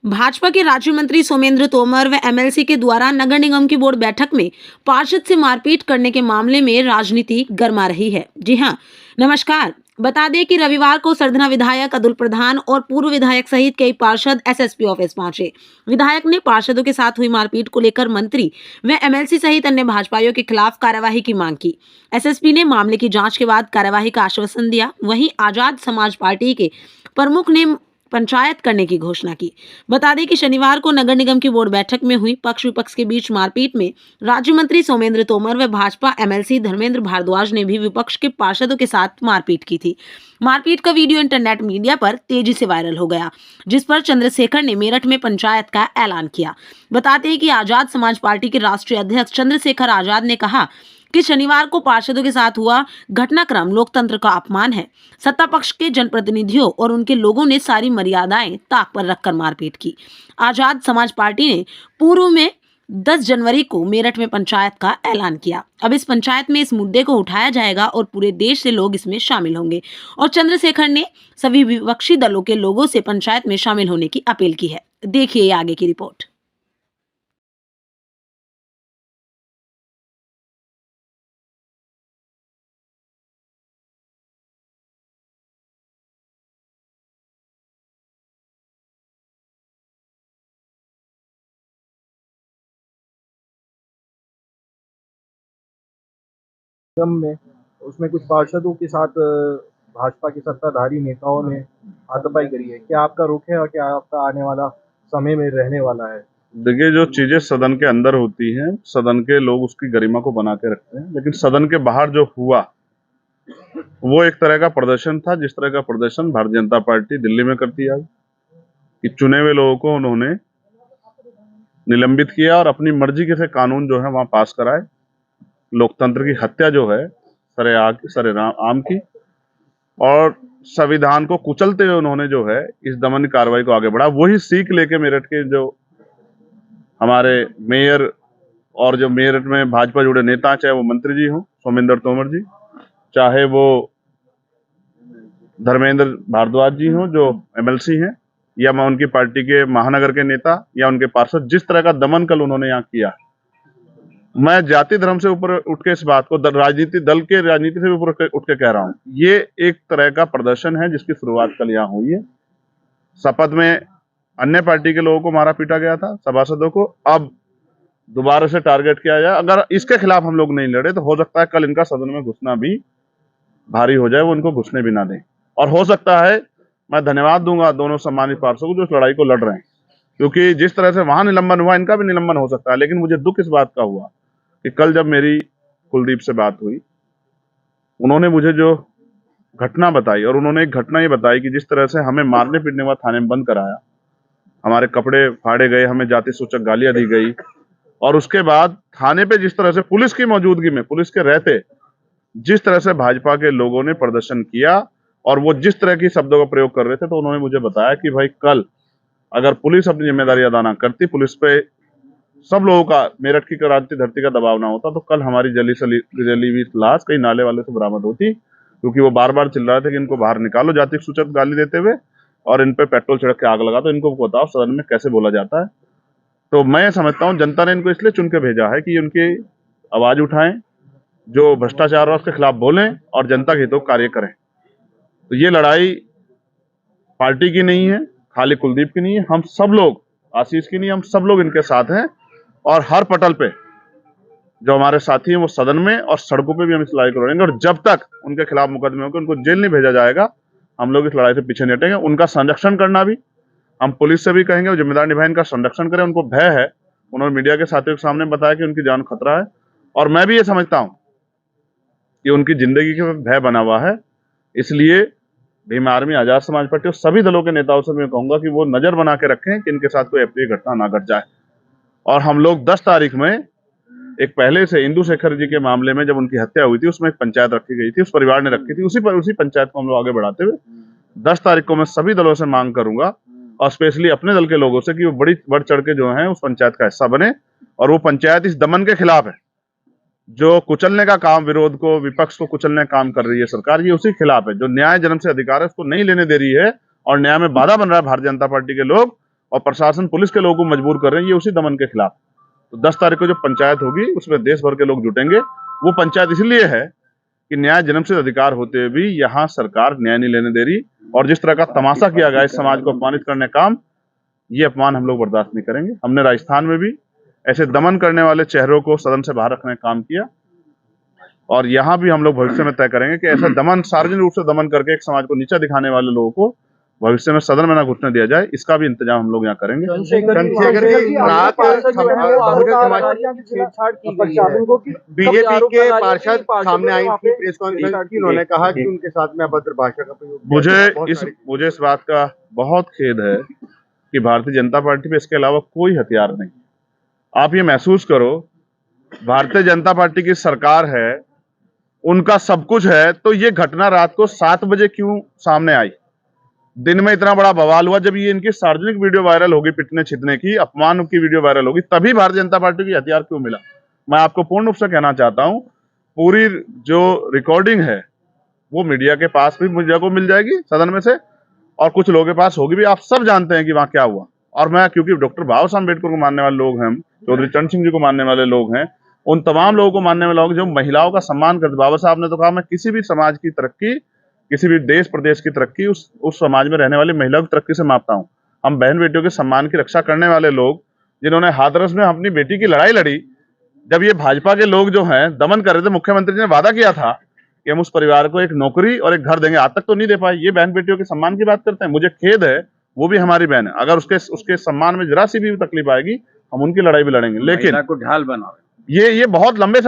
भाजपा के राज्य मंत्री सोमेंद्र तोमर व एमएलसी के द्वारा नगर निगम की बोर्ड बैठक में पार्षद से मारपीट करने के मामले में राजनीति गर्मा रही है। जी हां, नमस्कार। बता दें कि रविवार को सरधना विधायक अतुल प्रधान और पूर्व विधायक सहित कई पार्षद एसएसपी ऑफिस पहुंचे। विधायक ने पार्षदों के साथ हुई मारपीट को लेकर मंत्री व एमएलसी सहित अन्य भाजपाइयों के खिलाफ कार्यवाही की मांग की। एसएसपी ने मामले की जांच के बाद कार्यवाही का आश्वासन दिया। वहीं आजाद समाज पार्टी के प्रमुख ने पंचायत करने की घोषणा की। बता दें कि शनिवार को नगर निगम की बोर्ड बैठक में हुई पक्ष विपक्ष के बीच मारपीट में राज्य मंत्री सोमेंद्र तोमर व भाजपा एमएलसी धर्मेंद्र भारद्वाज ने भी विपक्ष के पार्षदों के साथ मारपीट की थी। मारपीट का वीडियो इंटरनेट मीडिया पर तेजी से वायरल हो गया, जिस पर चंद्रशेखर ने मेरठ में पंचायत का ऐलान किया। बताते हैं कि आजाद समाज पार्टी के राष्ट्रीय अध्यक्ष चंद्रशेखर आजाद ने कहा कि शनिवार को पार्षदों के साथ हुआ घटनाक्रम लोकतंत्र का अपमान है। सत्ता पक्ष के जनप्रतिनिधियों और उनके लोगों ने सारी मर्यादाएं ताक पर रखकर मारपीट की। आजाद समाज पार्टी ने पूर्व में 10 जनवरी को मेरठ में पंचायत का ऐलान किया। अब इस पंचायत में इस मुद्दे को उठाया जाएगा और पूरे देश से लोग इसमें शामिल होंगे। और चंद्रशेखर ने सभी विपक्षी दलों के लोगों से पंचायत में शामिल होने की अपील की है। देखिए आगे की रिपोर्ट। निगम में उसमें कुछ पार्षदों के साथ भाजपा के सत्ताधारी नेताओं ने हाथापाई करी है। क्या आपका रुख है और क्या आपका आने वाला समय में रहने वाला है? देखिए, जो चीजें सदन के अंदर होती हैं, सदन के लोग उसकी गरिमा को बना के रखते हैं, लेकिन सदन के बाहर जो हुआ वो एक तरह का प्रदर्शन था, जिस तरह का प्रदर्शन भारतीय जनता पार्टी दिल्ली में करती है कि चुने हुए लोगों को उन्होंने निलंबित किया और अपनी मर्जी के से कानून जो है वहां पास कराए। लोकतंत्र की हत्या जो है सरेआम की, और संविधान को कुचलते हुए उन्होंने जो है इस दमन कार्रवाई को आगे बढ़ा। वही सीख लेके मेरठ के जो हमारे मेयर और जो मेरठ में भाजपा जुड़े नेता, चाहे वो मंत्री जी हों सोमेंद्र तोमर जी, चाहे वो धर्मेंद्र भारद्वाज जी हों जो एमएलसी हैं, या मैं उनकी पार्टी के महानगर के नेता या उनके पार्षद, जिस तरह का दमन कल उन्होंने यहाँ किया, मैं जाति धर्म से ऊपर उठ के इस बात को राजनीति से भी ऊपर उठ के कह रहा हूं। ये एक तरह का प्रदर्शन है जिसकी शुरुआत कल यहाँ हुई है। शपथ में अन्य पार्टी के लोगों को मारा पीटा गया था, सभासदों को। अब दोबारा से टारगेट किया जाए। अगर इसके खिलाफ हम लोग नहीं लड़े तो हो सकता है कल इनका सदन में घुसना भी भारी हो जाए, वो इनको घुसने भी ना दें। और हो सकता है, मैं धन्यवाद दूंगा दोनों सम्मानित पार्षदों को जो इस लड़ाई को लड़ रहे हैं, क्योंकि जिस तरह से वहां निलंबन हुआ, इनका भी निलंबन हो सकता है। लेकिन मुझे दुख इस बात का हुआ कि कल जब मेरी कुलदीप से बात हुई, उन्होंने मुझे जो घटना बताई, और उन्होंने एक घटना ये बताई कि जिस तरह से हमें मारने पीटने के बाद थाने में बंद कराया, हमारे कपड़े फाड़े गए, हमें जाति सूचक गालियां दी गई, और उसके बाद थाने पे जिस तरह से पुलिस की मौजूदगी में, पुलिस के रहते जिस तरह से भाजपा के लोगों ने प्रदर्शन किया और वो जिस तरह की शब्दों का प्रयोग कर रहे थे, तो उन्होंने मुझे बताया कि भाई कल अगर पुलिस अपनी जिम्मेदारी अदा ना करती, पुलिस पे सब लोगों का, मेरठ की क्रांति धरती का दबाव ना होता, तो कल हमारी जली हुई लाश कई नाले वाले से बरामद होती, क्योंकि वो बार बार चिल्ला रहे थे कि इनको बाहर निकालो जाति सूचक गाली देते हुए, और इन पे पेट्रोल छिड़क के आग लगा। तो इनको बताओ सदन में कैसे बोला जाता है। तो मैं समझता हूँ जनता ने इनको इसलिए चुन के भेजा है कि उनकी आवाज उठाएं, जो भ्रष्टाचार है उसके खिलाफ बोलें और जनता के हितों कार्य करें। तो ये लड़ाई पार्टी की नहीं है, खाली कुलदीप की नहीं है, हम सब लोग, आशीष की नहीं, हम सब लोग इनके साथ हैं। और हर पटल पे जो हमारे साथी हैं वो सदन में और सड़कों पे भी हम इस लड़ाई को लड़ेंगे, और जब तक उनके खिलाफ मुकदमे होंगे, उनको जेल नहीं भेजा जाएगा, हम लोग इस लड़ाई से पीछे नहीं हटेंगे। उनका संरक्षण करना भी हम पुलिस से भी कहेंगे, वो जिम्मेदार निभाए, इनका संरक्षण करें। उनको भय है, उन्होंने मीडिया के साथियों के सामने बताया कि उनकी जान खतरा है, और मैं भी ये समझता हूं कि उनकी जिंदगी के भय बना हुआ है। इसलिए भीम आर्मी, आजाद समाज पार्टी और सभी दलों के नेताओं से मैं कहूंगा कि वो नजर बना के रखें कि इनके साथ कोई अप्रिय घटना ना घट जाए। और हम लोग 10 तारीख में एक पहले से इंदु शेखर जी के मामले में जब उनकी हत्या हुई थी, उसमें एक पंचायत रखी गई थी, उस परिवार ने रखी थी, उसी पंचायत को हम लोग आगे बढ़ाते हुए 10 तारीख को मैं सभी दलों से मांग करूंगा, और स्पेशली अपने दल के लोगों से, कि वो बढ़ चढ़ के जो है उस पंचायत का हिस्सा बने। और वो पंचायत इस दमन के खिलाफ है, जो कुचलने का काम, विरोध को, विपक्ष को कुचलने का काम कर रही है सरकार, ये उसी खिलाफ है। जो न्याय जन्म से अधिकार है उसको नहीं लेने दे रही है और न्याय में बाधा बन रहा है भारतीय जनता पार्टी के लोग, और प्रशासन पुलिस के लोगों को मजबूर कर रहे हैं, ये उसी दमन के खिलाफ। तो 10 तारीख को जो पंचायत होगी उसमें देश भर के लोग जुटेंगे। वो पंचायत इसलिए है कि न्याय जन्मसिद्ध अधिकार होते हुए भी यहाँ सरकार न्याय नहीं लेने दे रही, और जिस तरह का तमाशा किया गया इस समाज को अपमानित करने का काम, ये अपमान हम लोग बर्दाश्त नहीं करेंगे। हमने राजस्थान में भी ऐसे दमन करने वाले चेहरों को सदन से बाहर रखने का काम किया, और यहाँ भी हम लोग भविष्य में तय करेंगे कि ऐसा दमन, सार्वजनिक रूप से दमन करके एक समाज को नीचा दिखाने वाले लोगों को भविष्य में सदन में न घुसने दिया जाए, इसका भी इंतजाम हम लोग यहाँ करेंगे। बीजेपी के पार्षद सामने आई थी प्रेस कॉन्फ्रेंस की, उन्होंने कहा कि उनके साथ में अभद्र भाषा का प्रयोग। मुझे इस बात का बहुत खेद है कि भारतीय जनता पार्टी पे इसके अलावा कोई हथियार नहीं। आप ये महसूस करो, भारतीय जनता पार्टी की सरकार है, उनका सब कुछ है, तो ये घटना रात को 7 बजे क्यों सामने आई? दिन में इतना बड़ा बवाल हुआ, जब ये इनकी सार्वजनिक वीडियो वायरल होगी, पिटने छिटने की, अपमान की वीडियो वायरल होगी, तभी भारतीय जनता पार्टी की हथियार क्यों मिला? मैं आपको पूर्ण रूप से कहना चाहता हूं, पूरी जो रिकॉर्डिंग है वो मीडिया के पास भी मीडिया को मिल जाएगी सदन में से, और कुछ लोगों के पास होगी भी। आप सब जानते हैं कि वहां क्या हुआ। और मैं, क्योंकि डॉक्टर बाबा साहब अम्बेडकर को मानने वाले लोग हैं, चौधरी चरण सिंह जी को मानने वाले लोग हैं, उन तमाम लोगों को मानने वाले लोग जो महिलाओं का सम्मान करते। बाबा साहब ने तो कहा, मैं किसी भी समाज की तरक्की, किसी भी देश प्रदेश की तरक्की उस समाज में रहने वाली महिलाओं की तरक्की से मापता हूं। हम बहन बेटियों के सम्मान की रक्षा करने वाले लोग, जिन्होंने हाथरस में अपनी बेटी की लड़ाई लड़ी, जब ये भाजपा के लोग जो हैं दमन कर रहे थे, मुख्यमंत्री जी ने वादा किया था कि हम उस परिवार को एक नौकरी और एक घर देंगे, आज तक तो नहीं दे पाए। ये बहन बेटियों के सम्मान की बात करते हैं। मुझे खेद है, वो भी हमारी बहन है। अगर उसके सम्मान में जरा सी भी तकलीफ आएगी, हम उनकी लड़ाई भी लड़ेंगे। लेकिन को ढाल बनाओ, ये बहुत लंबे समय